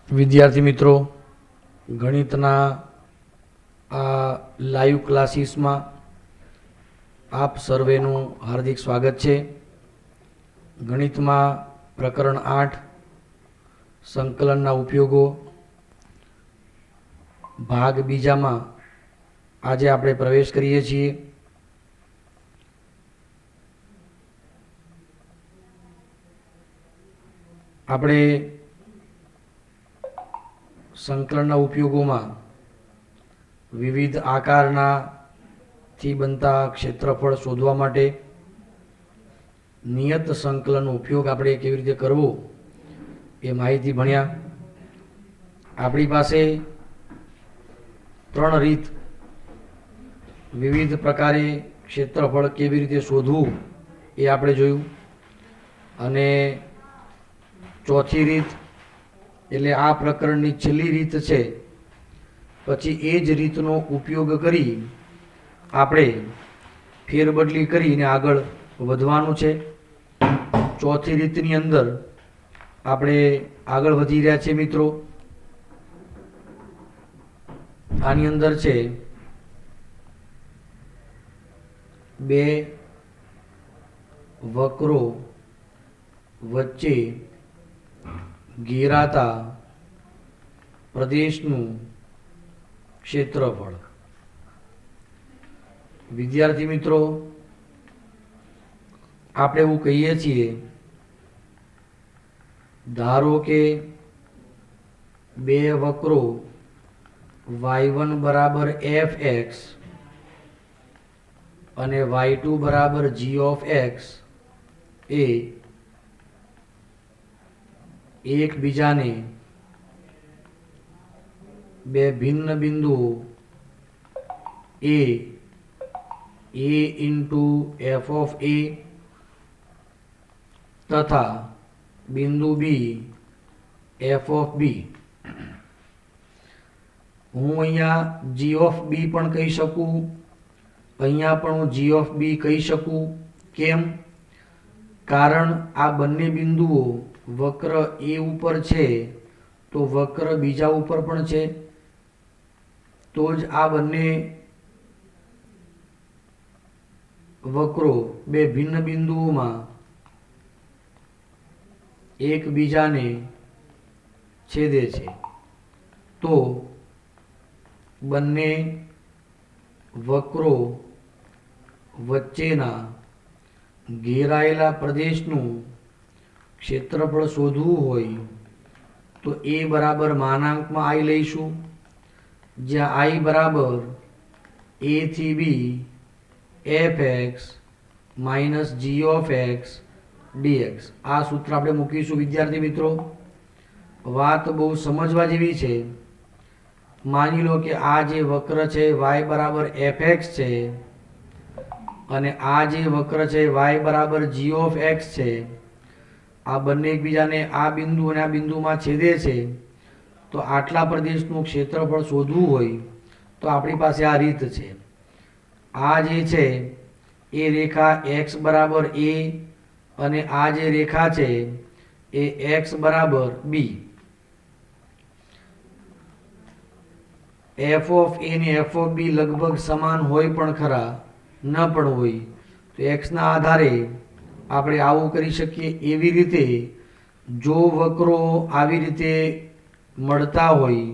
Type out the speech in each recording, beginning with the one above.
વિદ્યાર્થી મિત્રો, ગણિતના આ લાઈવ ક્લાસીસમાં આપ સર્વેનું હાર્દિક સ્વાગત છે. ગણિતમાં પ્રકરણ 8 સંકલનના ઉપયોગો ભાગ બીજામાં આજે આપણે પ્રવેશ કરીએ છીએ. આપણે સંકલનના ઉપયોગોમાં વિવિધ આકારનાથી બનતા ક્ષેત્રફળ શોધવા માટે નિયત સંકલનનો ઉપયોગ આપણે કેવી રીતે કરવો એ માહિતી ભણ્યા. આપણી પાસે 3 રીત વિવિધ પ્રકારે ક્ષેત્રફળ કેવી રીતે શોધવું એ આપણે જોયું. અને ચોથી રીત એટલે આ પ્રકરણની છેલ્લી રીત છે. પછી એ જ રીતનો ઉપયોગ કરી આપણે ફેરબદલી કરીને આગળ વધવાનું છે. ચોથી રીતની અંદર આપણે આગળ વધી રહ્યા છીએ મિત્રો. આની અંદર છે 2 વક્રો વચ્ચે ઘેરાતા પ્રદેશનું ક્ષેત્રફળ. વિદ્યાર્થી મિત્રો, આપણે એવું કહીએ છીએ, ધારો કે 2 વક્રો y1 બરાબર fx અને y2 બરાબર g of x એ એકબીજાને 2 ભિન્ન બિંદુઓ a into f of a તથા બિંદુ b f of b. હું અહીંયા g of b પણ કહી શકું, અહીંયા પણ હું g of b કહી શકું. કેમ? કારણ આ બંને બિંદુઓ વક્ર a ઉપર છે તો વક્ર બીજા ઉપર પણ છે, તો જ આ બંને વક્રો 2 ભિન્ન બિંદુઓમાં એકબીજાને છેદે છે. તો બંને વક્રો વચ્ચેના ઘેરાયેલા પ્રદેશનું ક્ષેત્રફળ શોધવું હોય તો a બરાબર માનાંકમાં i લઈશું, જ્યાં i બરાબર a થી b fx minus g of x dx. આ સૂત્ર આપણે મૂકીશું. વિદ્યાર્થી મિત્રો, વાત બહુ સમજવા જેવી છે. માની લો કે આ જે વક્ર છે y બરાબર fx છે અને આ જે વક્ર છે y બરાબર g of x છે. આ બંને એકબીજાને આ બિંદુ અને આ બિંદુમાં છેદે છે. તો આટલા પ્રદેશનું ક્ષેત્રફળ શોધવું હોય તો આપણી પાસે આ રીત છે. આ જે છે એ રેખા x બરાબર a અને આ જે રેખા છે એ x બરાબર b. f of a ને f of b લગભગ સમાન હોય પણ ખરા, ન પણ હોય. તો x ના આધારે આપણે આવું કરી શકીએ. એવી રીતે જો વક્રો આવી રીતે મળતા હોય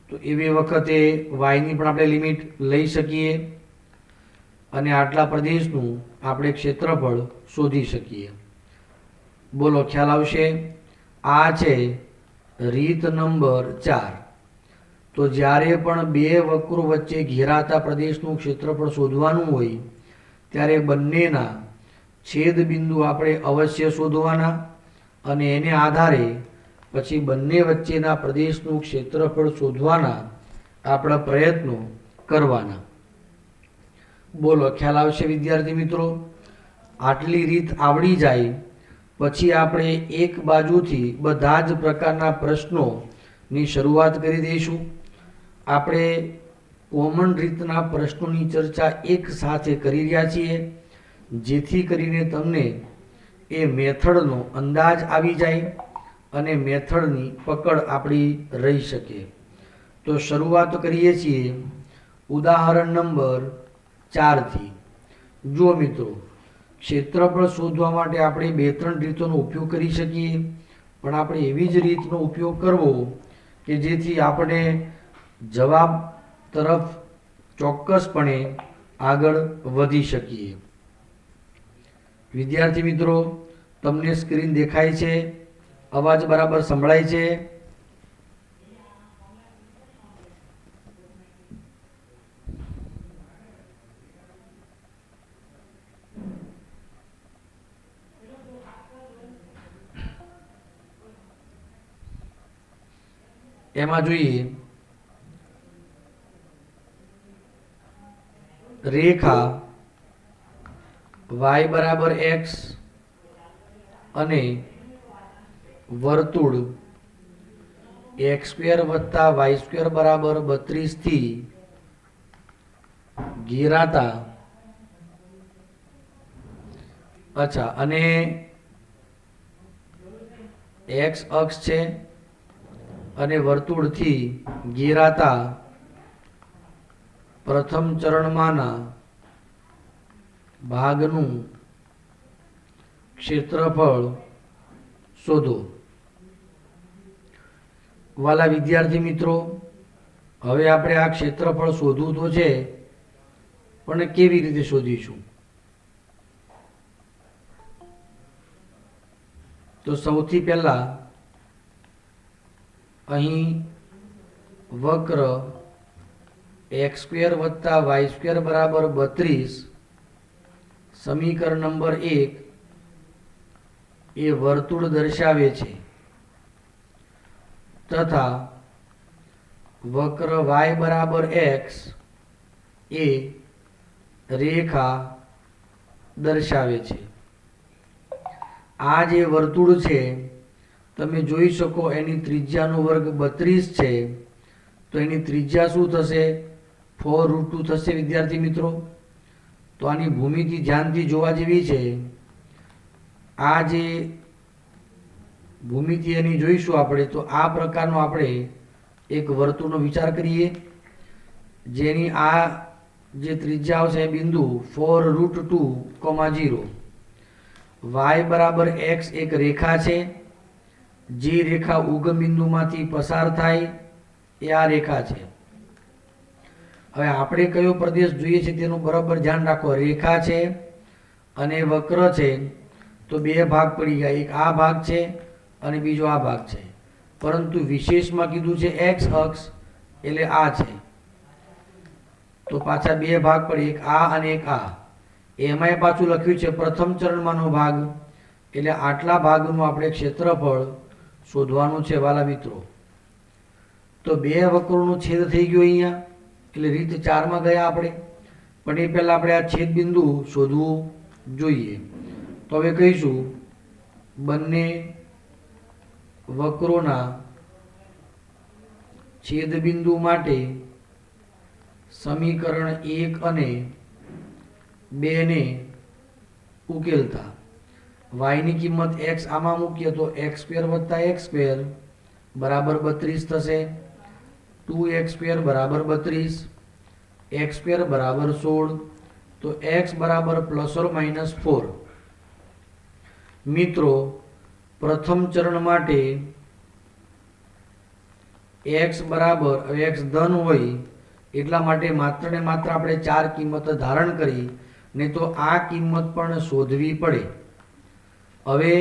તો એવી વખતે y ની પણ આપણે લિમિટ લઈ શકીએ અને આટલા પ્રદેશનું આપણે ક્ષેત્રફળ શોધી શકીએ. બોલો, ખ્યાલ આવશે? આ છે રીત નંબર 4. તો જ્યારે પણ 2 વક્રો વચ્ચે ઘેરાતા પ્રદેશનું ક્ષેત્રફળ શોધવાનું હોય ત્યારે બંનેના છેદ બિંદુ આપણે અવશ્ય શોધવાના અને એને આધારે પછી બંને વચ્ચેના પ્રદેશનું ક્ષેત્રફળ શોધવાના આપણા પ્રયત્નો કરવાના. બોલો, ખ્યાલ આવશે વિદ્યાર્થી મિત્રો? આટલી રીત આવડી જાય પછી આપણે એક બાજુથી બધા જ પ્રકારના પ્રશ્નોની શરૂઆત કરી દઈશું. આપણે કોમન રીતના પ્રશ્નોની ચર્ચા એક સાથે કરી રહ્યા છીએ. જેથી કરીને તમને એ મેથડનો અંદાજ આવી જાય અને મેથડની પકડ આપણી રહી શકે. તો શરૂઆત કરીએ છીએ ઉદાહરણ નંબર 4થી. જુઓ મિત્રો, ક્ષેત્રફળ શોધવા માટે આપણે 2-3 રીતોનો ઉપયોગ કરી શકીએ, પણ આપણે એવી જ રીતનો ઉપયોગ કરવો કે જેથી આપણે જવાબ તરફ ચોક્કસપણે આગળ વધી શકીએ. વિદ્યાર્થી મિત્રો, તમને સ્ક્રીન દેખાય છે? અવાજ બરાબર સંભળાય છે? એમાં જોઈએ, રેખા y બરાબર x અને વર્તુળ x² + y² બરાબર 32 થી ઘેરાતા, અચ્છા, અને x અક્ષ છે અને વર્તુળથી ઘેરાતા પ્રથમ ચરણમાંના ભાગનું ક્ષેત્રફળ શોધો. વાલા વિદ્યાર્થી મિત્રો, હવે આપણે આ ક્ષેત્રફળ શોધવું તો છે, પણ કેવી રીતે શોધીશું? તો સૌથી પહેલા અહીં વક્ર x² + y² બરાબર 32 સમીકરણ નંબર 1 એ વર્તુળ દર્શાવે છે તથા વક્ર y બરાબર x એ રેખા દર્શાવે છે. આ જે વર્તુળ છે તમે જોઈ શકો એની ત્રિજ્યાનો વર્ગ 32 છે, તો એની ત્રિજ્યા શું થશે? 4√2 થશે વિદ્યાર્થી મિત્રો. તો આની ભૂમિતિ ધ્યાનથી જોવા જેવી છે. આ જે ભૂમિતિ એની જોઈશું આપણે, તો આ પ્રકારનો આપણે એક વર્તુળનો વિચાર કરીએ જેની આ જે ત્રિજ્યા આવશે બિંદુ 4√2, 0. y બરાબર x એક રેખા છે, જે રેખા ઉગમ બિંદુમાંથી પસાર થાય એ આ રેખા છે. હવે આપણે કયો પ્રદેશ જોઈએ છે તેનું બરાબર ધ્યાન રાખો. રેખા છે અને વક્ર છે, તો બે ભાગ પડી ગયા, એક આ ભાગ છે અને બીજો આ ભાગ છે. પરંતુ વિશેષમાં કીધું છે x અક્ષ એટલે આ છે, તો પાછા બે ભાગ પડી, એક આ અને એક આ. એમાંય પાછું લખ્યું છે પ્રથમ ચરણમાંનો ભાગ, એટલે આટલા ભાગનું આપણે ક્ષેત્રફળ શોધવાનું છે વાલા મિત્રો. તો બે વક્રોનો છેદ થઈ ગયો અહીંયા, એટલે રીત 4માં ગયા આપણે. પણ એ પહેલાં આપણે આ છેદ બિંદુ શોધવું જોઈએ. તો હવે કહીશું બંને વક્રોના છેદ બિંદુ માટે સમીકરણ 1 અને 2 ને ઉકેલતા y ની કિંમત x આમાં મૂકીએ તો x² + x² બરાબર 32 થશે. 2x² બરાબર 32, x² બરાબર 16, તો x બરાબર ±4. મિત્રો, પ્રથમ ચરણ માટે x બરાબર, x ધન હોય એટલા માટે માત્ર ને માત્ર આપણે 4 કિંમત ધારણ કરી, નહીં તો આ કિંમત પણ શોધવી પડે. હવે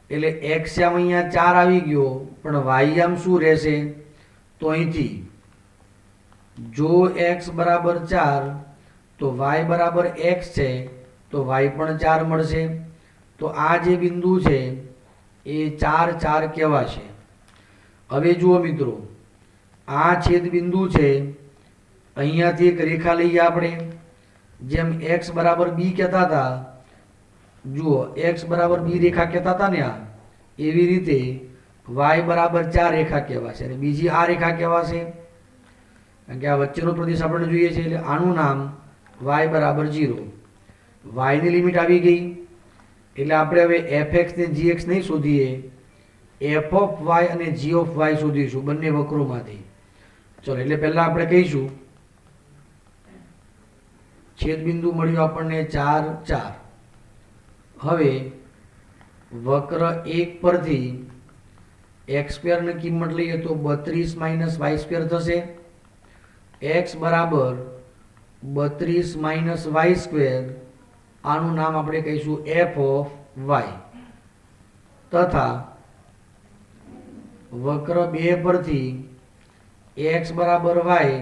એટલે x આમ અહીંયા 4 આવી ગયો, પણ y આમ શું રહેશે? તો અહીંથી જો x બરાબર 4 તો y બરાબર x છે, તો y પણ 4 મળશે. તો આ જે બિંદુ છે એ 4, 4 કહેવાશે. હવે જુઓ મિત્રો, આ છેદ બિંદુ છે, અહીંયાથી એક રેખા લઈએ આપણે, જેમ x બરાબર b કહેતા હતા, જુઓ x બરાબર b રેખા કહેતા હતા ને, આ એવી રીતે y બરાબર 4 રેખા કહેવાશે અને બીજી આ રેખા કહેવાશે, કારણ કે આ વચ્ચેનો પ્રદેશ આપણે જોઈએ છે. એટલે આનું નામ y બરાબર 0. વાયની લિમિટ આવી ગઈ એટલે આપણે હવે એફ ને જી નહીં શોધીએ, એફ ઓફ વાય અને જી ઓફ વાય શોધીશું બંને વક્રોમાંથી. ચલો એટલે પહેલાં આપણે કહીશું છેદબિંદુ મળ્યું આપણને 4 4. હવે વક્ર 1 પરથી એક્સ સ્ક્વેરની કિંમત લઈએ તો 32 માઇનસ વાય સ્ક્વેર થશે. એક્સ બરાબર 32 માઇનસ વાય સ્ક્વેર, આનું નામ આપણે કહીશું એફ ઓફ વાય. તથા વક્ર 2 પરથી એક્સ બરાબર વાય,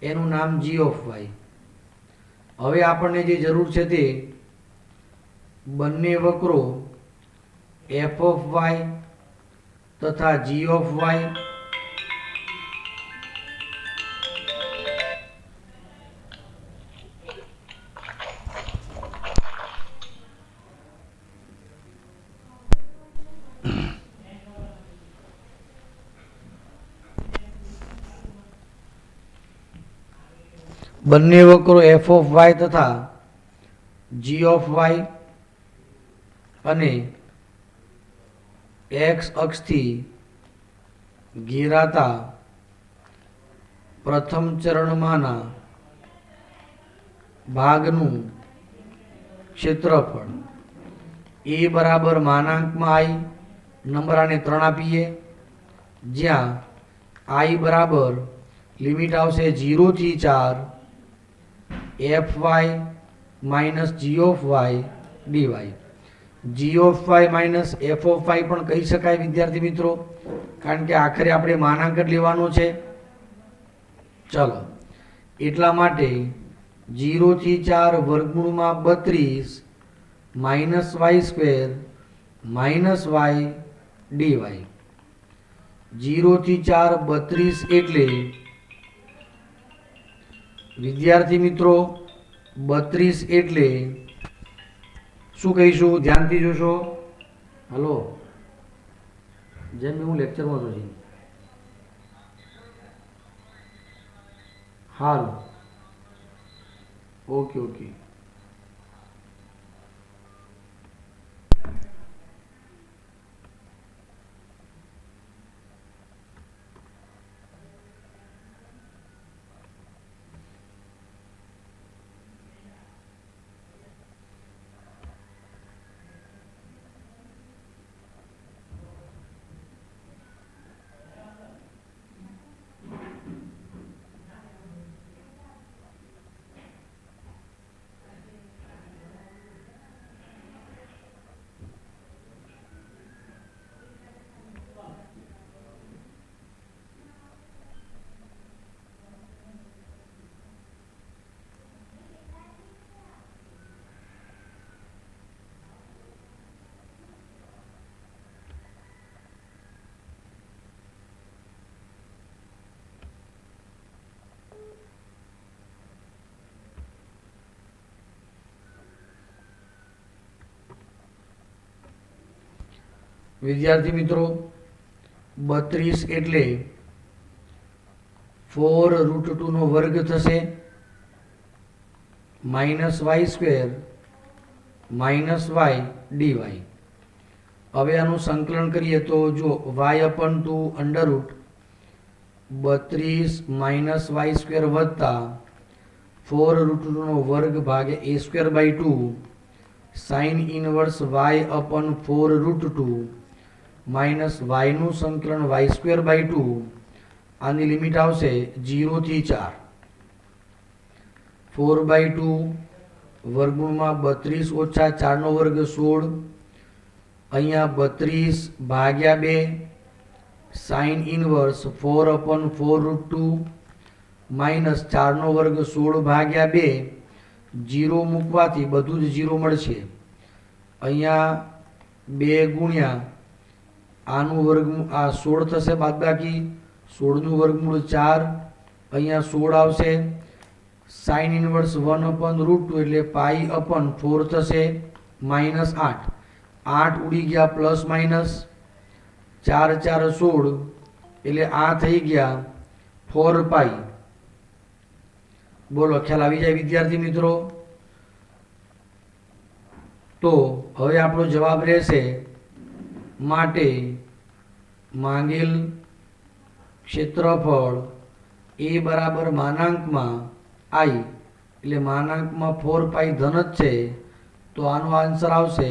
એનું નામ જી ઓફ વાય. હવે આપણને જે જરૂર છે તે બંને વક્રો એફ ઓફ વાય તથા જી ઓફ વાય બંને વક્રો એફ ઓફ વાય તથા જી ઓફ વાય અને એક્સ અક્ષથી ઘેરાતા પ્રથમ ચરણમાંના ભાગનું ક્ષેત્રફળ એ બરાબર માનાંકમાં આઈ, નંબર આને 3 આપીએ, જ્યાં આઈ બરાબર લિમિટ આવશે 0 થી 4 F Y minus G of Y dy. G of Y minus F of Y પણ કહી શકાય વિદ્યાર્થી મિત્રો, કારણ કે આખરે આપણે માનાંક જ લેવાનો છે. ચલો એટલા માટે 0 થી 4 વર્ગમૂળમાં 32 minus Y square minus Y dy. 0 થી 4 32 એટલે વિદ્યાર્થી મિત્રો 32 એટલે શું કહીશું? ધ્યાનથી જોશો. હલો, જેમ હું લેક્ચરમાં છું. હાલ ઓકે ઓકે. વિદ્યાર્થી મિત્રો 32 એટલે 4√2 નો વર્ગ થશે minus Y square minus Y dy. હવે આનું સંકલન કરીએ તો જો y upon 2 under root 32 minus Y square વત્તા 4√2 નો વર્ગ ભાગે a square by 2 sine inverse y upon 4√2 minus વાયનું સંકલન વાય સ્ક્વેર બાય 2. આની લિમિટ આવશે 0 થી 4. 4/2 વર્ગમૂળમાં 32 ઓછા 4 નો વર્ગ 16. અહીંયા 32 ભાગ્યા 2 સાઇન ઇનવર્સ 4 અપન 4√2 માઇનસ 4 નો વર્ગ 16 ભાગ્યા 2. 0 મૂકવાથી બધું જ 0 મળશે. અહીંયા 2 ગુણ્યા આનું વર્ગમૂળ આ 16 થશે બાદબાકી 16નું વર્ગમૂળ 4. અહીંયા 16 આવશે. સાઇન ઇનવર્સ 1/√2 એટલે પાઈ અપન 4 થશે માઇનસ 8. 8 ઉડી ગયા પ્લસ માઇનસ 4 4 16 એટલે આ થઈ ગયા 4 પાઈ. બોલો ખ્યાલ આવી જાય વિદ્યાર્થી મિત્રો? તો હવે આપણો જવાબ રહેશે માટે માંગેલ ક્ષેત્રફળ એ બરાબર માનાંકમાં આઈ એટલે માનાંકમાં 4 પાઈ ધન જ છે, તો આનો આન્સર આવશે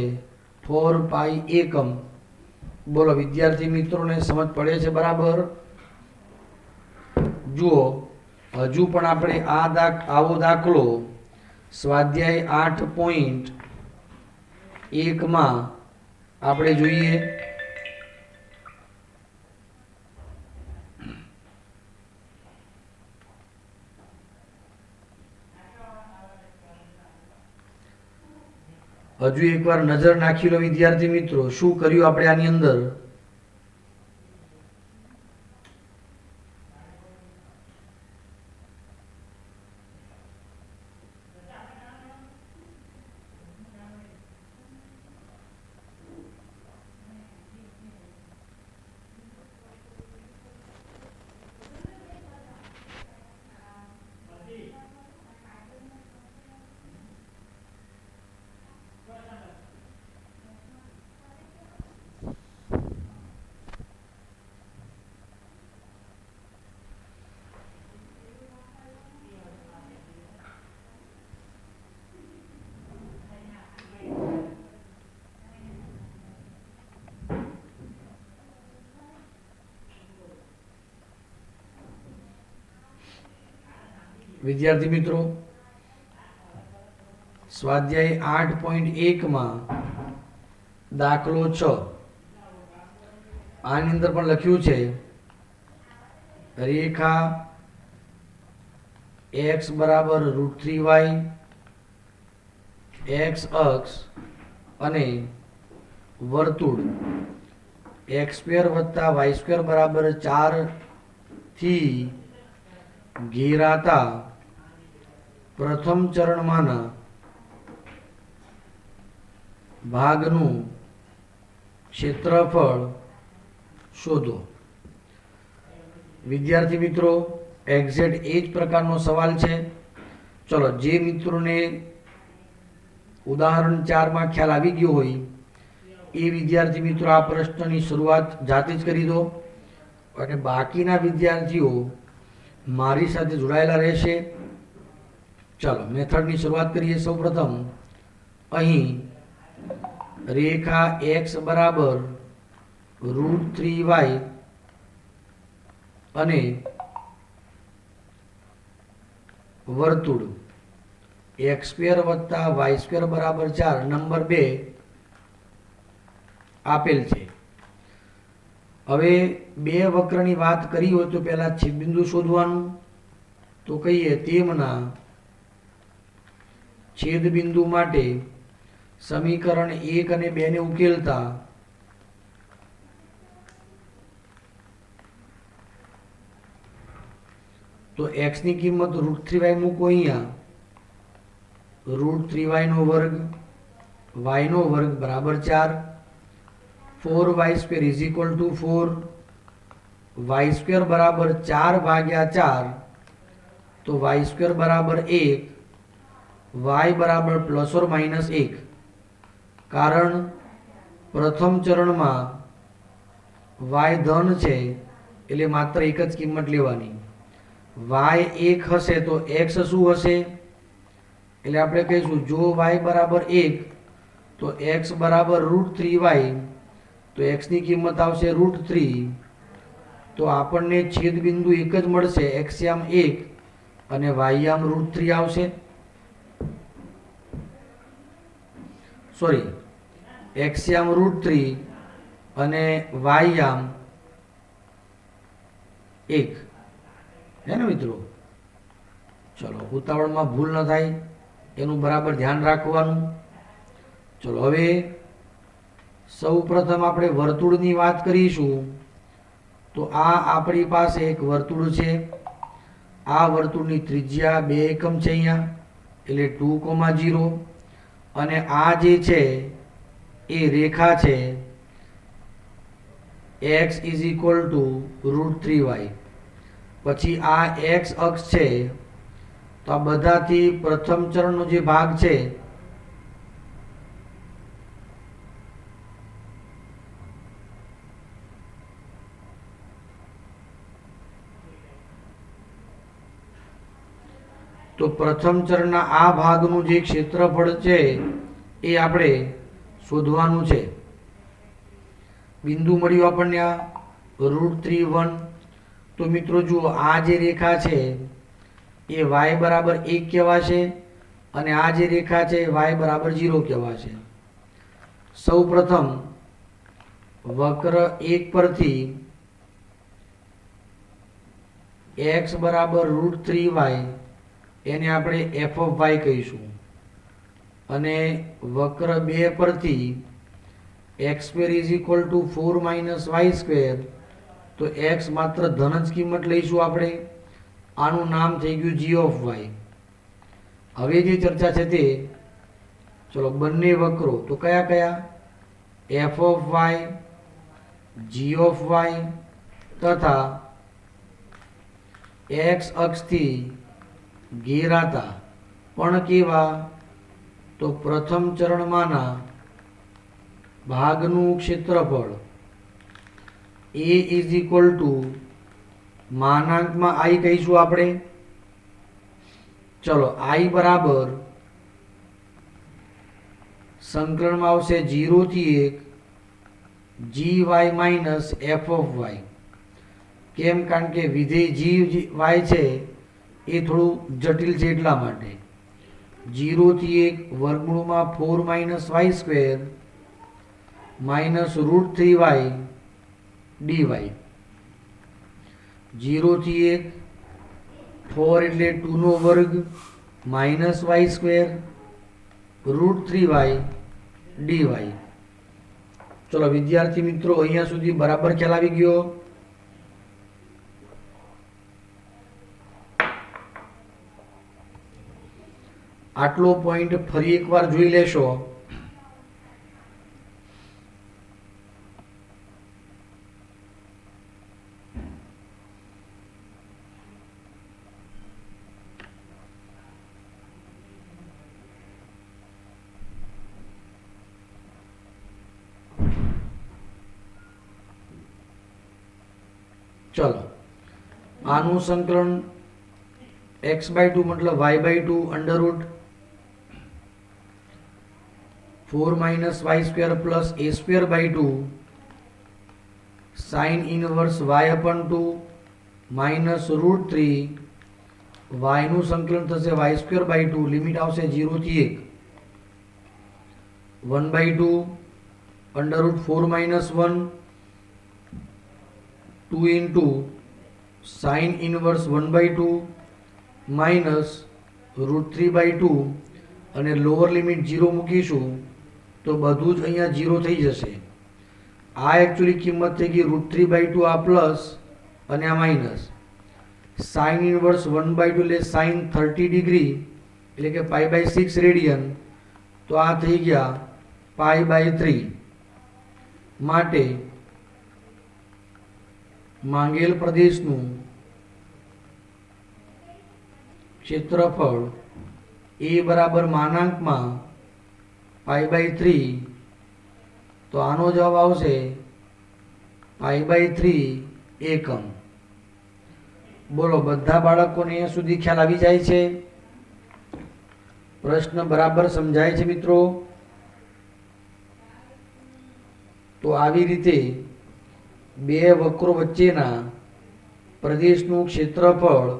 4 પાઈ એકમ. બોલો વિદ્યાર્થી મિત્રોને સમજ પડે છે બરાબર? જુઓ હજુ પણ આપણે આવો દાખલો સ્વાધ્યાય 8.1 આપણે જોઈએ. હજુ એકવાર નજર નાખી લો વિદ્યાર્થી મિત્રો, શું કર્યું આપણે આની અંદર. વિદ્યાર્થી મિત્રો સ્વાધ્યાય 8.1 દાખલો 6 આની અંદર પણ લખ્યું છે રેખા x બરાબર √3y x અક્ષ અને વર્તુળ x² + y² બરાબર 4 થી ઘેરાતા પ્રથમ ચરણમાંના ભાગનું ક્ષેત્રફળ શોધો. વિદ્યાર્થી મિત્રો એક્ઝેક્ટ એ જ પ્રકારનો સવાલ છે. ચલો જે મિત્રોને ઉદાહરણ 4 ખ્યાલ આવી ગયો હોય એ વિદ્યાર્થી મિત્રો આ પ્રશ્નની શરૂઆત જાતે જ કરી દો, અને બાકીના વિદ્યાર્થીઓ મારી સાથે જોડાયેલા રહેશે. ચાલો મેથડની શરૂઆત કરીએ. સૌપ્રથમ અહીં રેખા x બરાબર √3y અને વર્તુળ x² + y² બરાબર 4 નંબર 2 આપેલ છે. હવે બે વક્રની વાત કરી હોય તો પહેલા છેદબિંદુ શોધવાનું. તો કહીએ તેમના છેદબિંદુ માટે સમીકરણ 1 અને 2 ને ઉકેલતા તો x ની કિંમત √3y મૂકો અહીંયા, √3y² y² બરાબર 4, 4y² = 4, y² બરાબર 4/4 તો y² બરાબર 1, y બરાબર ±1. કારણ પ્રથમ ચરણમાં y ધન છે એટલે માત્ર એક જ કિંમત લેવાની. y 1 હશે તો x શું હશે? એટલે આપણે કહીશું જો y બરાબર 1 તો x બરાબર √3y, તો x ની કિંમત આવશે √3. તો આપણને છેદબિંદુ એક જ મળશે, x યામ 1 અને y યામ √3 આવશે. સોરી, x યામ √3 અને y યામ 1 હે ને મિત્રો. ચલો ઉતાવળમાં ભૂલ ન થાય એનું બરાબર ધ્યાન રાખવાનું. ચલો હવે સૌ પ્રથમ આપણે વર્તુળની વાત કરીશું. તો આ આપણી પાસે એક વર્તુળ છે. આ વર્તુળની ત્રિજ્યા 2 એકમ છે અહીંયા, એટલે 2,0, અને આ જે છે એ રેખા છે x = √3y. પછી આ x અક્ષ છે, તો આ બધાથી પ્રથમ ચરણનો જે ભાગ છે તો પ્રથમ ચરના આ ભાગનું જે ક્ષેત્રફળ છે એ આપણે શોધવાનું છે. બિંદુ મળ્યું આપણને આ √3 1. તો મિત્રો જુઓ, આ જે રેખા છે એ y બરાબર 1 કહેવાશે અને આ જે રેખા છે y બરાબર 0 કહેવાશે. સૌ પ્રથમ વક્ર 1 પરથી x બરાબર √3y એને આપણે f ઓફ y કહીશું અને વક્ર 2 પરથી x² = 4 - y², તો x માત્ર ધન જ કિંમત લઈશું આપણે. આનું નામ થઈ ગયું g ઓફ y. હવે જે ચર્ચા છે તે ચલો બંને વક્રો તો કયા કયા? f of y, g of y તથા x અક્ષથી ઘેરાતા પણ કેવા? તો પ્રથમ ચરણમાંના ભાગનું ક્ષેત્રફળ a = I કહીશું આપણે. ચલો I બરાબર સંકલનમાં આવશે 0 થી 1 gy minus f of y. કેમ? કારણ કે વિધેય gy છે એ થોડું જટિલ છે એટલા માટે. 0 થી 1 વર્ગમૂળમાં 4 - y² માઇનસ √3y dy. 0 થી 1 4 એટલે 2 નો વર્ગ માઇનસ y² √3y dy. ચલો વિદ્યાર્થી મિત્રો, અહીંયા સુધી બરાબર ખ્યાલ આવી ગયો? આટલો પોઈન્ટ ફરી એકવાર જોઈ લેશો. चलो आनु संकलन x/2 मतलब y/2 √ 4 - y² plus a²/2 sin inverse y/2 minus √3 y નું સંકલન થશે y²/2 लिमिट આવશે 0 થી 1 1/2 √4 - 1 2 into sin inverse 1/2 minus √3/2 અને લોઅર લિમિટ 0 મૂકીશું તો બધું જ અહીંયા 0 થઈ જશે. આ એકચ્યુઅલી કિંમત થઈ ગઈ √3/2 આ પ્લસ અને આ માઇનસ. sin ઇનવર્સ 1/2 એટલે sin 30 ડિગ્રી એટલે કે π/6 રેડિયન. તો આ થઈ ગયા π/3. માટે માંગેલ પ્રદેશનું ક્ષેત્રફળ a બરાબર માનાંકમાં π/3. તો આનો જવાબ આવશે π/3 એકમ. બોલો, બધા બાળકોને અહીંયા સુધી ખ્યાલ આવી જાય છે? પ્રશ્ન બરાબર સમજાય છે મિત્રો? તો આવી રીતે બે વક્રો વચ્ચેના પ્રદેશનું ક્ષેત્રફળ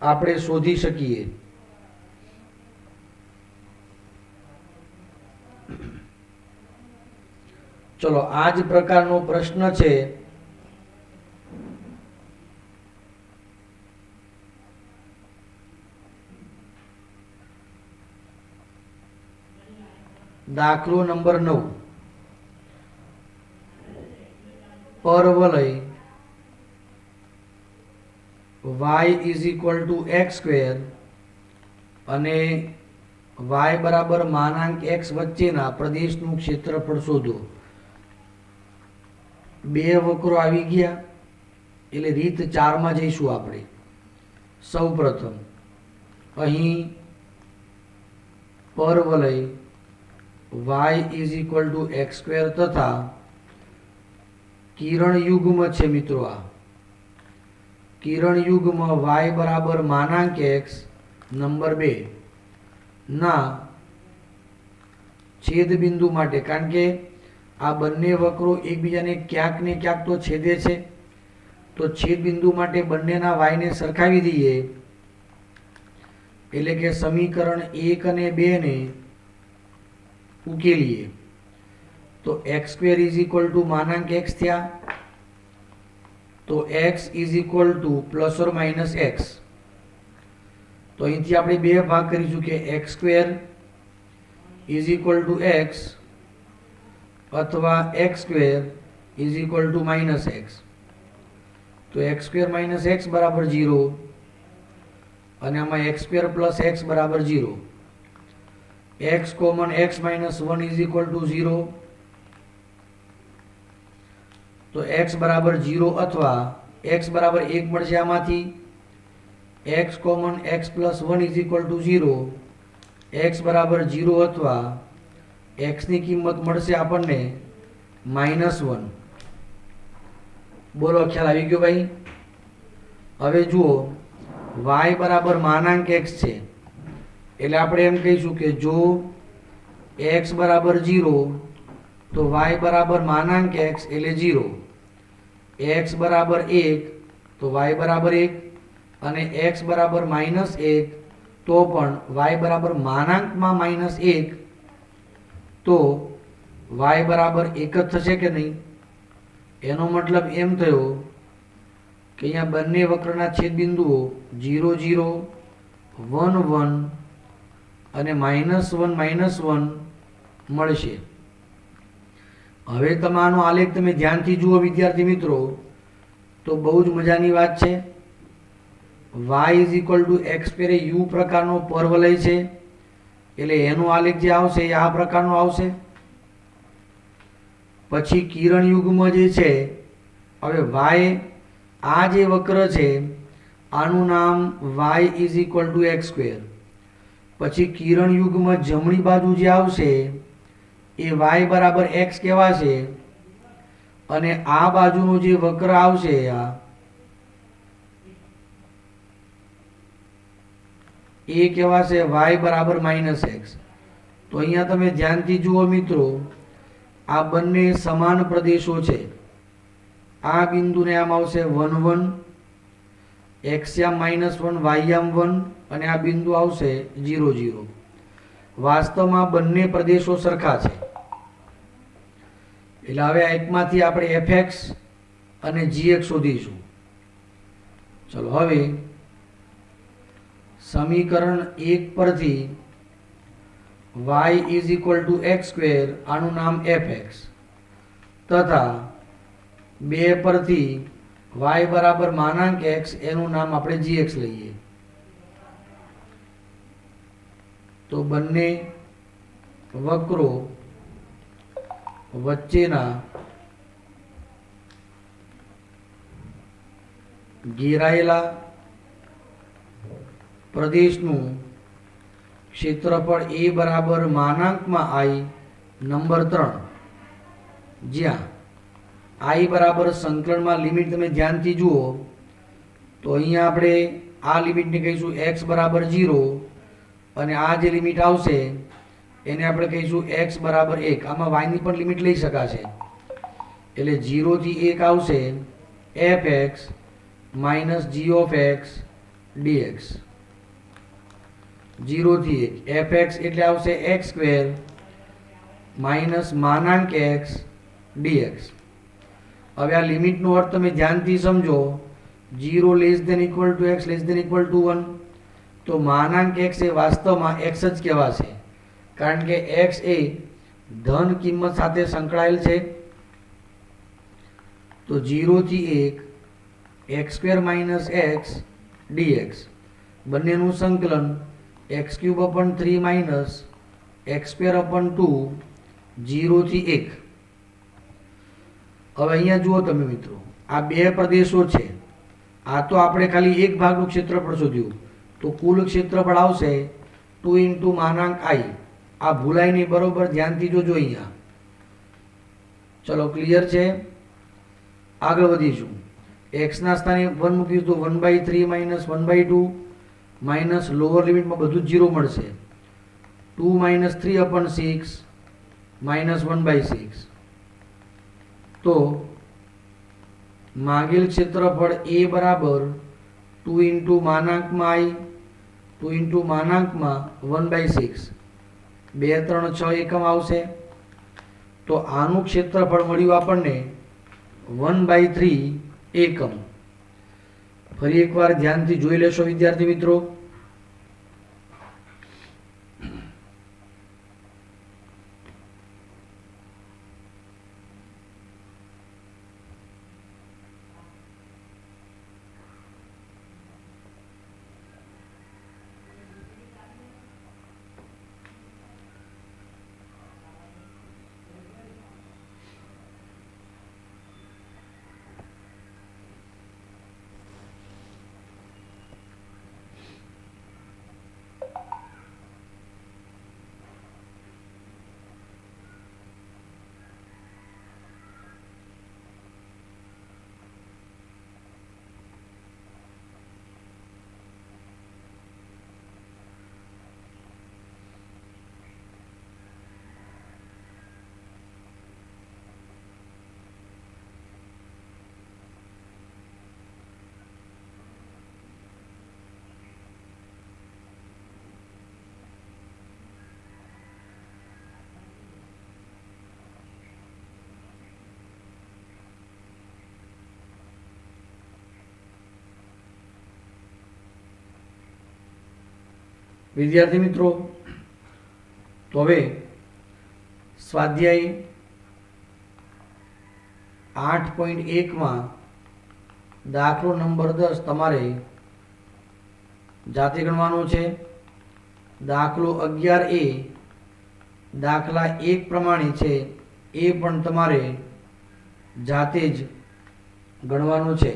આપણે શોધી શકીએ. ચલો આ જ પ્રકારનો પ્રશ્ન છે દાખલો નંબર 9. પરવલય y = x² અને y બરાબર માનાંક x વચ્ચેના પ્રદેશનું ક્ષેત્રફળ શોધો. બે વક્રો આવી ગયા એટલે રીત 4 માં જઈશું આપણે. સૌ પ્રથમ અહીં પરવલય y = x² તથા કિરણ યુગ્મ છે મિત્રો. આ કિરણ યુગ્મ y બરાબર માનાંક x નંબર 2 ના છેદ બિંદુ માટે, કારણ કે આ બંને વક્રો એકબીજાને ક્યાંક ને ક્યાંક તો છેદે છે, તો છેદ બિંદુ માટે બંનેના વાયને સરખાવી દઈએ, એટલે કે સમીકરણ 1 અને 2 ને ઉકેલીએ તો x² = માનાંક x થયા, તો x ± x, તો અહીંથી આપણે બે ભાગ કરીશું કે x² = x અથવા x² = -x, તો x² - x બરાબર 0 અને આમાં x² + x બરાબર 0, x કોમન x - 1 = 0, તો x બરાબર 0 અથવા x બરાબર 1 મળશે આમાંથી, x કોમન x + 1 = 0, x બરાબર 0 અથવા x ની કિંમત મળશે આપણને -1. બોલો, ખ્યાલ આવી ગયો ભાઈ? હવે જુઓ, y બરાબર માનાંક x છે, એટલે આપણે એમ કહીશું કે જો x બરાબર 0 તો y બરાબર માનાંક x એટલે 0, x બરાબર 1 તો y બરાબર 1 અને x બરાબર -1 તો પણ y બરાબર માનાંકમાં -1 તો y બરાબર 1 જ થશે કે નહીં? એનો મતલબ એમ થયો કે અહીંયા બંને વક્રના છેદ બિંદુઓ 0 0 1 1 અને -1 -1 મળશે. હવે તમે આનો આલેખ તમે ધ્યાનથી જુઓ વિદ્યાર્થી મિત્રો, તો બહુ જ મજાની વાત છે. y = x² એ u પ્રકારનો પરવલય છે, એટલે એનો આલેખ જે આવશે એ આ પ્રકારનો આવશે. પછી કિરણ યુગ્મ જે છે, હવે y આ જે વક્ર છે આનું નામ y = x², પછી કિરણ યુગ્મ જમણી બાજુ જે આવશે એ y બરાબર x કહેવાશે, અને આ બાજુનો જે વક્ર આવશે એ કહેવાશે y બરાબર -x. તો અહીંયા તમે ધ્યાનથી જુઓ મિત્રો, આ બંને સમાન પ્રદેશો છે. આ બિંદુને આમ આવશે 1 1, x યામ -1 y યામ 1 અને આ બિંદુ આવશે 0 0. વાસ્તવમાં બંને પ્રદેશો સરખા છે, એટલે હવે આ એકમાંથી આપણે fx અને gx શોધીશું. ચલો, હવે સમીકરણ 1 પરથી y = x², આનું નામ fx, તથા 2 પરથી y બરાબર માનાંક x એનું નામ આપણે gx લઈએ, તો બંને વક્રો વચ્ચેના ઘેરાયેલા પ્રદેશનું ક્ષેત્રફળ a બરાબર માનાંકમાં I નંબર 3, જ્યાં I બરાબર સંકલનમાં લિમિટ તમે ધ્યાનથી જુઓ તો અહીંયા આપણે આ લિમિટને કહીશું x બરાબર 0 અને આ જે લિમિટ આવશે એને આપણે કહીશું x બરાબર 1. આમાં y ની પણ લિમિટ લઈ શકાશે, એટલે 0 થી 1 આવશે fx - g dx. 0 થી 1 fx એટલે આવશે x² - માનાંક x dx. હવે આ લિમિટનો અર્થ તમે ધ્યાનથી સમજો. 0 ≤ x ≤ 1, તો માનાંક x એ વાસ્તવમાં x જ કહેવાશે, કારણ કે x એ ધન કિંમત સાથે સંકળાયેલ છે. તો 0 થી 1 x² - x dx, બંનેનું સંકલન x³ - 3 x²/2 0 થી 1. હવે અહીંયા જુઓ તમે મિત્રો, આ બે પ્રદેશો છે. આ તો આપણે ખાલી એક ભાગનું ક્ષેત્રફળ શોધ્યું, તો કુલ ક્ષેત્રફળ આવશે 2 × માનાંક I. આ ભૂલાય નહીં, બરોબર ધ્યાનથી જોજો અહીંયા. ચલો, ક્લિયર છે? આગળ વધીશું. x ના સ્થાને 1 મૂકીશું તો 1/3 - 1/2 માઇનસ લોઅર લિમિટમાં બધું જ 0 મળશે. 2 - 3/6 -1/6. તો માગેલ ક્ષેત્રફળ A બરાબર 2 × માનાંકમાં I 2 × માનાંકમાં 1/6 2 3 6 એકમ આવશે. તો આનું ક્ષેત્રફળ મળ્યું આપણને 1/3 એકમ. ફરી એકવાર ધ્યાનથી જોઈ લેશો વિદ્યાર્થી મિત્રો. વિદ્યાર્થી મિત્રો, તો હવે સ્વાધ્યાય 8.1 દાખલો નંબર 10 તમારે જાતે ગણવાનો છે. દાખલો 11A દાખલા 1 પ્રમાણે છે, એ પણ તમારે જાતે જ ગણવાનો છે.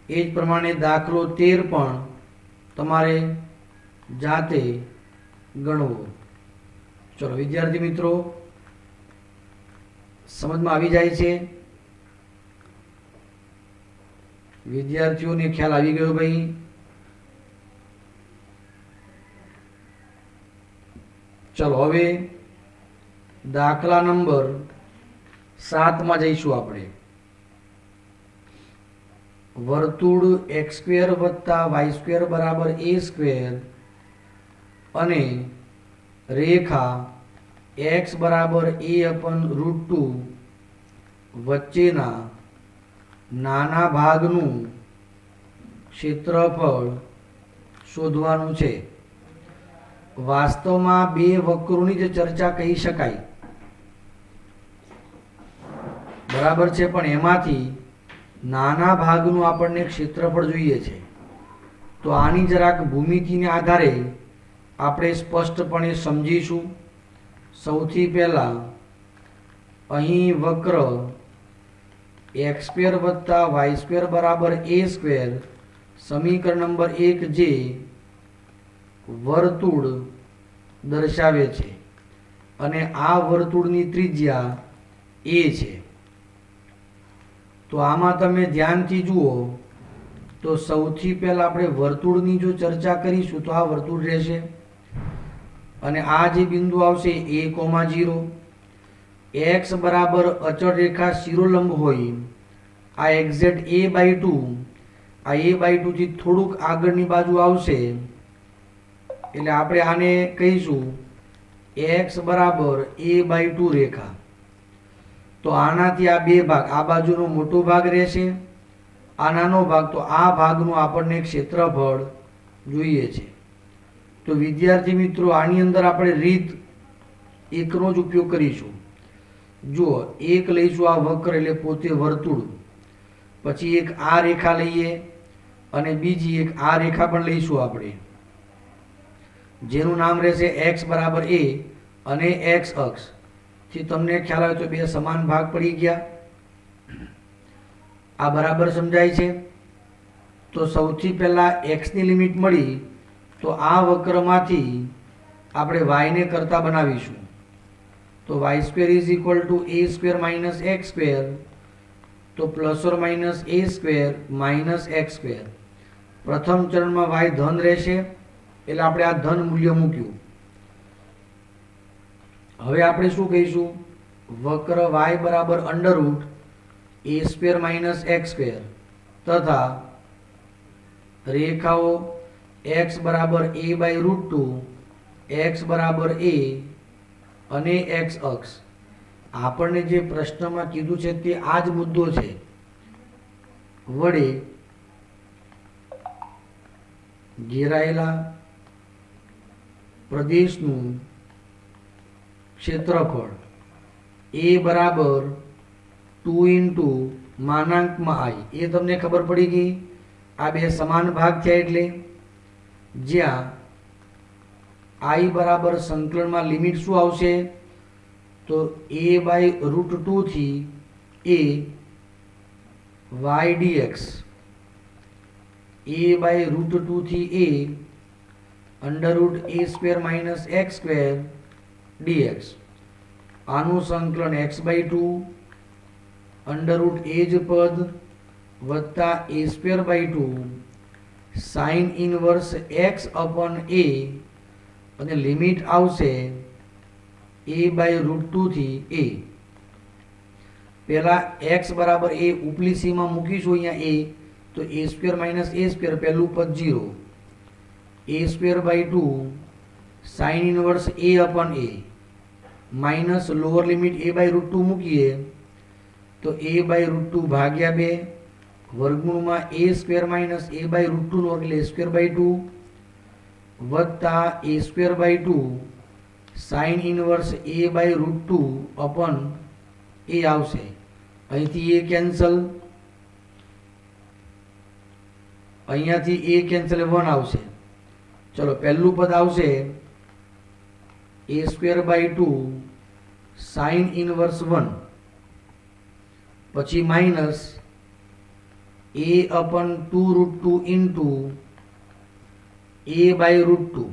એ જ પ્રમાણે દાખલો 13 પણ તમારે જાતે ગણવો. ચલો વિદ્યાર્થી મિત્રો, સમજમાં આવી જાય છે? વિદ્યાર્થીઓને ખ્યાલ આવી ગયો ભાઈ? ચલો હવે દાખલા નંબર 7 જઈશું આપણે. વર્તુળ x² + y² = a² અને રેખા x = a/√2 વચ્ચેના નાના ભાગનું ક્ષેત્રફળ શોધવાનું છે. વાસ્તવમાં બે વક્રોની જ ચર્ચા કહી શકાય, બરાબર છે, પણ એમાંથી નાના ભાગનું આપણને ક્ષેત્રફળ જોઈએ છે. તો આની જરાક ભૂમિતિને આધારે આપણે સ્પષ્ટપણે સમજીશું. સૌથી પહેલા અહીં વક્ર x² + y² = a², સમીકરણ નંબર 1 જે વર્તુળ દર્શાવે છે અને આ વર્તુળની ત્રિજ્યા a છે. તો આમાં તમે ધ્યાનથી જુઓ તો સૌથી પહેલા આપણે વર્તુળની જો ચર્ચા કરીશું તો આ વર્તુળ રહેશે અને આ જે બિંદુ આવશે a,0, x બરાબર અચળ રેખા શિરોલંબ હોય, આ એક્ઝેક્ટ a/2, આ a/2 થી થોડુંક આગળની બાજુ આવશે એટલે આપણે આને કહીશું x બરાબર a/2 રેખા. તો આનાથી આ બે ભાગ, આ બાજુનો મોટો ભાગ રહેશે, આ નાનો ભાગ, તો આ ભાગનું આપણને ક્ષેત્રફળ જોઈએ છે. તો વિદ્યાર્થી મિત્રો, આની અંદર આપણે રીત એકનો જ ઉપયોગ કરીશું. જુઓ, એક લઈશું આ વક્ર એટલે પોતે વર્તુળ, પછી એક આ રેખા લઈએ અને બીજી એક આ રેખા પણ લઈશું આપણે, જેનું નામ રહેશે x બરાબર a અને x અક્ષ. થી તમને ખ્યાલ આવે તો બે સમાન ભાગ પડી ગયા. આ બરાબર સમજાય છે? તો સૌથી પહેલા x ની લિમિટ મળી તો આ વક્રમાંથી આપણે y ને કરતા બનાવીશું. તો y² = a² - x², તો plus or minus a square minus x square. પ્રથમ ચરણમાં વાય ધન રહેશે એટલે આપણે આ ધન મૂલ્ય મૂક્યું. હવે આપણે શું કહીશું? વક્ર વાય બરાબર under root a square minus x square તથા રેખાઓ એક્સ બરાબર એ બાય રૂટ ટુ, એક્સ બરાબર એ અને એક્સ અક્ષ. આપણને જે પ્રશ્નમાં કીધું છે તે આ જ મુદ્દો છે. વડે ઘેરાયેલા પ્રદેશનું ક્ષેત્રફળ એ બરાબર 2 ઇન્ટુ માનાંકમાં આઈ. એ તમને ખબર પડી ગઈ. આ બે સમાન ભાગ થયા એટલે જ્યાં આઈ બરાબર સંકલનમાં લિમિટ શું આવશે? તો એ બાય રૂટ 2 થી a y dx, a by root 2 થી a under root a square minus x square dx. આનું સંકલન x by 2 under root a જ પદ વત્તા a square by 2 sine inverse x upon a અને લિમિટ આવશે એ by root 2 થી એ. પહેલા એક્સ બરાબર એ ઉપલી સીમાં મૂકીશું અહીંયા એ, તો a square minus a square પહેલું પદ 0, a square by 2 sine inverse a upon a minus lower limit a by root 2 મૂકીએ તો એ બાય રૂટ 2 ભાગ્યા 2 વર્ગમૂળમાં a square minus a by root 2 નો વર્ગ એટલે સ્ક્વેર બાય 2 વત્તા a square by 2 sine inverse a by root 2 upon a આવશે. અહીંથી એ કેન્સલ, અહીંયાથી એ કેન્સલ 1 આવશે. ચલો પહેલું પદ આવશે a square by 2 sine inverse 1 પછી minus a upon 2 root 2 into a by root 2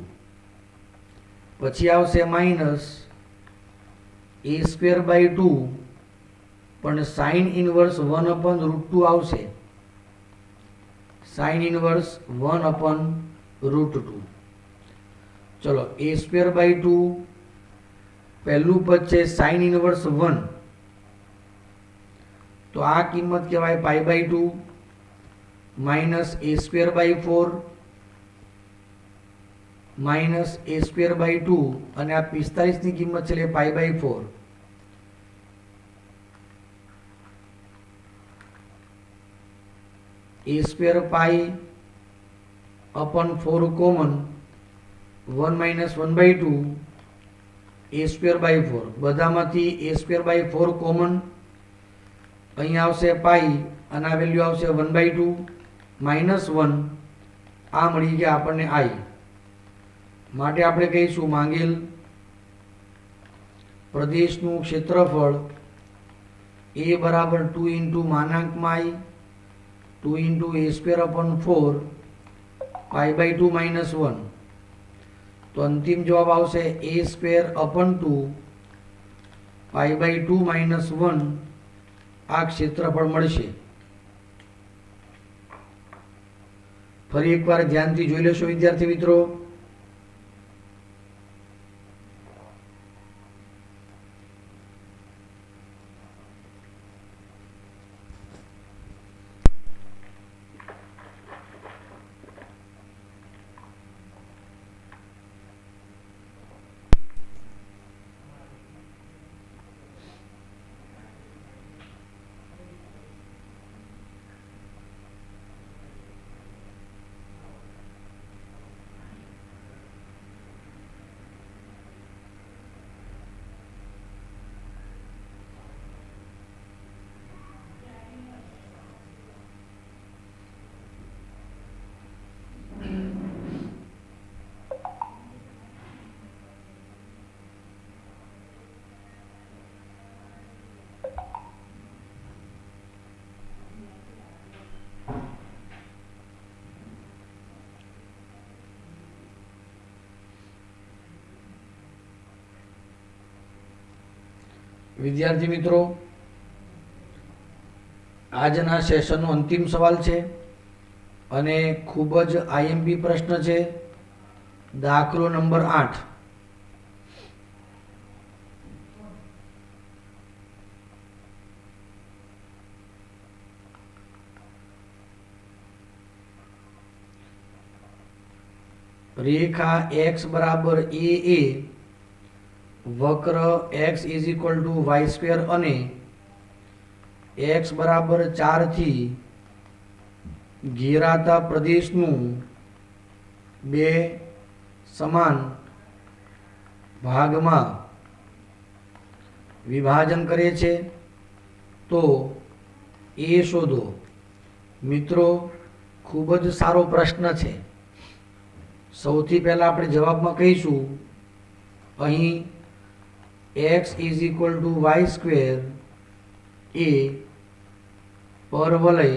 પછી આવશે માઇનસ એ સ્ક્વેર બાય 2 પણ સાઇન ઇનવર્સ 1 અપન રૂટ 2 આવશે. Sign inverse 1 અપન route 2. ચલો એ સ્ક્વેર બાય 2 પહેલું પદ છે સાઇન ઇનવર્સ 1, તો આ કિંમત કહેવાય pi by 2 minus a square by 4 minus a square by 2 અને આ 45 ની કિંમત છે એટલે pi by 4. A square pi upon 4 common 1 minus 1 by 2 a square by 4 બધામાંથી એ સ્ક્વેર બાય 4 કોમન અહીંયા આવશે પાઈ અને આ વેલ્યુ આવશે 1 બાય 2 માઇનસ 1. આ મળી ગયા આપણને આઈ. માટે આપણે કહીશું માંગેલ પ્રદેશનું ક્ષેત્રફળ એ બરાબર 2 ઇન્ટુ માનાંકમાં I 2 into a square upon 4 pi by 2 minus 1. તો અંતિમ જવાબ આવશે a square upon 2 pi by 2 minus 1 આ ક્ષેત્રફળ મળશે. ફરી એકવાર ધ્યાનથી જોઈ લેશો વિદ્યાર્થી મિત્રો. વિદ્યાર્થી મિત્રો આજના સેશનનો અંતિમ સવાલ છે અને ખૂબ જ આઈએમપી પ્રશ્ન છે. દાખલો નંબર 8. રેખા x બરાબર a વક્ર x is equal to Y square અને x બરાબર 4 થી ઘેરાતા પ્રદેશનું બે સમાન ભાગમાં વિભાજન કરે છે તો એ શોધો. મિત્રો, ખૂબ જ સારો પ્રશ્ન છે. સૌથી પહેલાં આપણે જવાબમાં કહીશું અહીં x is equal to Y square એ પરવલય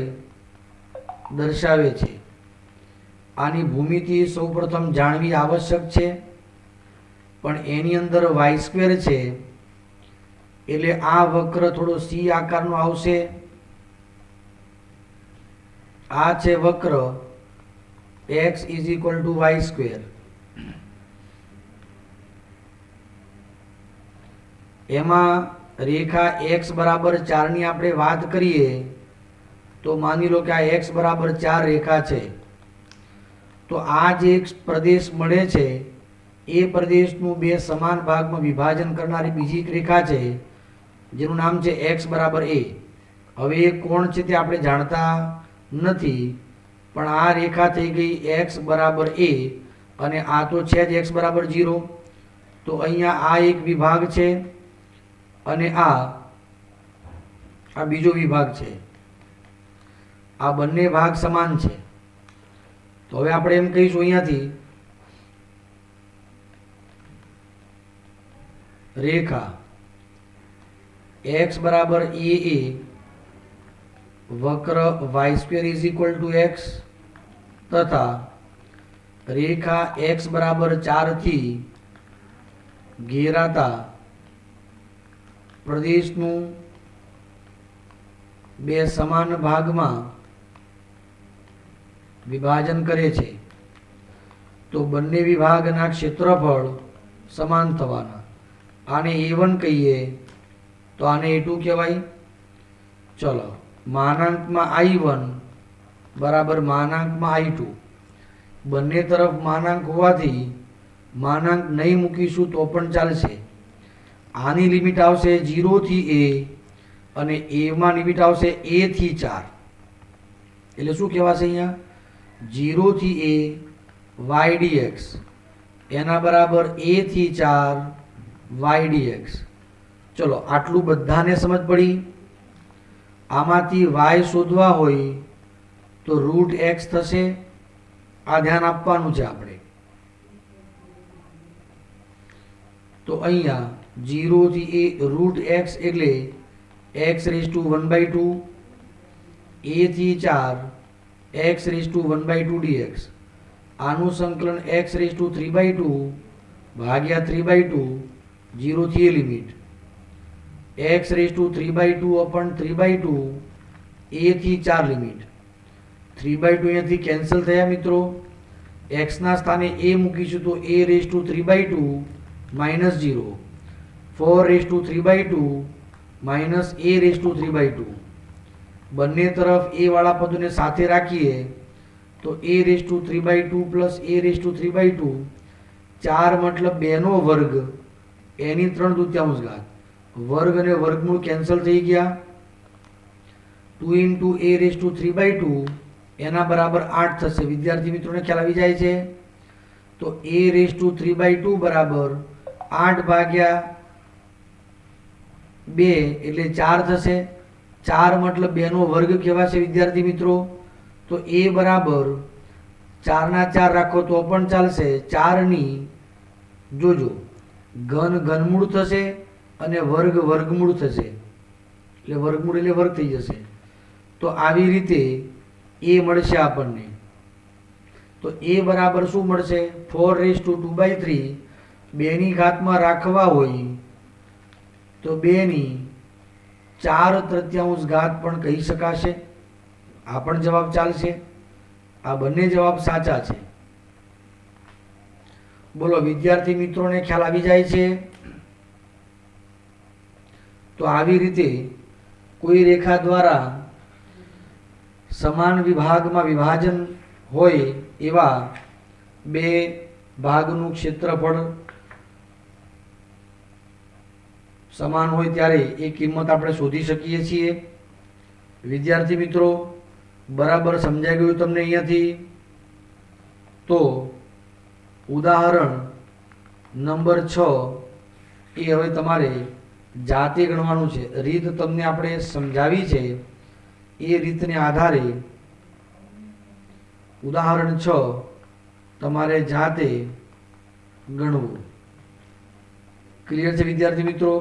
દર્શાવે છે. આની ભૂમિતિ સૌપ્રથમ જાણવી આવશ્યક છે, પણ એની અંદર વાય સ્ક્વેર છે એટલે આ વક્ર થોડો સી આકારનો આવશે. આ છે વક્ર x is equal to Y square. એમાં રેખા x બરાબર 4ની આપણે વાત કરીએ તો માની લો કે આ x બરાબર 4 રેખા છે. તો આ જે એક પ્રદેશ મળે છે એ પ્રદેશનું બે સમાન ભાગમાં વિભાજન કરનારી બીજી એક રેખા છે જેનું નામ છે x બરાબર a. હવે એ કોણ છે તે આપણે જાણતા નથી, પણ આ રેખા થઈ ગઈ x બરાબર a અને આ તો છે જ x બરાબર 0. તો અહીંયા આ એક વિભાગ છે અને આ બીજો વિભાગ છે. આ બંને ભાગ સમાન છે. તો હવે આપણે એમ કહીશું અહીંયાથી રેખા x બરાબર a વક્ર y square is equal two x તથા રેખા x બરાબર 4 થી ઘેરાતા પ્રદેશનું બે સમાન ભાગમાં વિભાજન કરે છે તો બંને વિભાગના ક્ષેત્રફળ સમાન થવાના. આને a1 કહીએ તો આને a2 કહેવાય. ચલો, માનાંકમાં i1 બરાબર માનાંકમાં i2. બંને તરફ માનાંક હોવાથી માનાંક નહીં મૂકીશું તો પણ ચાલશે. આની લિમિટ આવશે 0 થી a અને એમાં લિમિટ આવશે a થી 4. એટલે શું કહેવાશે અહીંયા 0 થી a y dx એના બરાબર a થી 4 y dx. ચલો, આટલું બધાને સમજ પડી. આમાંથી y શોધવા હોય તો રૂટ x થશે. આ ધ્યાન આપવાનું છે આપણે. તો અહીંયા 0 થી a રૂટ x એટલે x રેઝ ટુ 1/2 a થી 4 x રેઝ ટુ 1/2 dx. આનું સંકલન x રેઝ ટુ 3/2 ભાગ્યા 3/2 0 થી a limit x raise to 3/2 upon 3/2 a થી 4 લિમિટ. 3/2 અહીંયાથી કેન્સલ થયા મિત્રો. x ના સ્થાને a મૂકીશું તો a raise to 3/2 minus 0 4 raise to 3/2 minus a raise to 3/2. બંને તરફ a વાળા પદોને સાથે રાખીએ તો a raise to 3/2 plus a raise to 3/2 4 મતલબ 2 નો વર્ગ એની 3/2 ઘાત. વર્ગ અને વર્ગમૂળ કેન્સલ થઈ ગયા. 2 ઇન્ટુ a રેઝ ટુ 3/2 એના બરાબર 8 થશે. વિદ્યાર્થી મિત્રોને ખ્યાલ આવી જાય છે. તો a રેઝ ટુ 3/2 બરાબર 8 ભાગ્યા 2 એટલે 4 થશે. 4 મતલબ 2 નો વર્ગ કહેવાશે વિદ્યાર્થી મિત્રો. તો a બરાબર 4 ના 4 રાખો તો પણ ચાલશે. 4 ની જોજો ઘન ઘનમૂળ થશે અને વર્ગ વર્ગમૂળ થશે એટલે વર્ગમૂળ એટલે વર્ગ થઈ જશે. તો આવી રીતે a મળશે આપણને. તો a બરાબર શું મળશે 4 રેઝ ટુ 2/3 2 ની ઘાતમાં રાખવા હોય તો 2 ની 4/3 ઘાત પણ કહી શકાશે. આ પણ જવાબ ચાલશે. આ બંને જવાબ સાચા છે. બોલો વિદ્યાર્થી મિત્રોને ખ્યાલ આવી જાય છે? તો આવી રીતે કોઈ રેખા દ્વારા સમાન વિભાગમાં વિભાજન હોય એવા બે ભાગનું ક્ષેત્રફળ સમાન હોય ત્યારે એ કિંમત આપણે શોધી શકીએ છીએ. વિદ્યાર્થી મિત્રો બરાબર સમજાઈ ગયું તમને અહીંયાથી? તો ઉદાહરણ નંબર 6 એ હવે તમારે જાતે ગણવાનું છે. રીત તમને આપણે સમજાવી છે એ રીતને આધારે ઉદાહરણ 6 તમારે જાતે ગણવું. ક્લિયર છે વિદ્યાર્થી મિત્રો?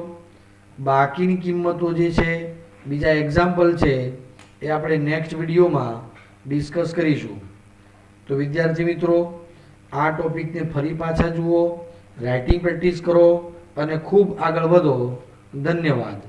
બાકીની કિંમતો જે છે, બીજા એક્ઝામ્પલ છે, એ આપણે નેક્સ્ટ વિડીયોમાં ડિસ્કસ કરીશું. તો વિદ્યાર્થી મિત્રો આ ટોપિકને ફરી પાછા જુઓ, રાઇટિંગ પ્રેક્ટિસ કરો અને ખૂબ આગળ વધો. ધન્યવાદ.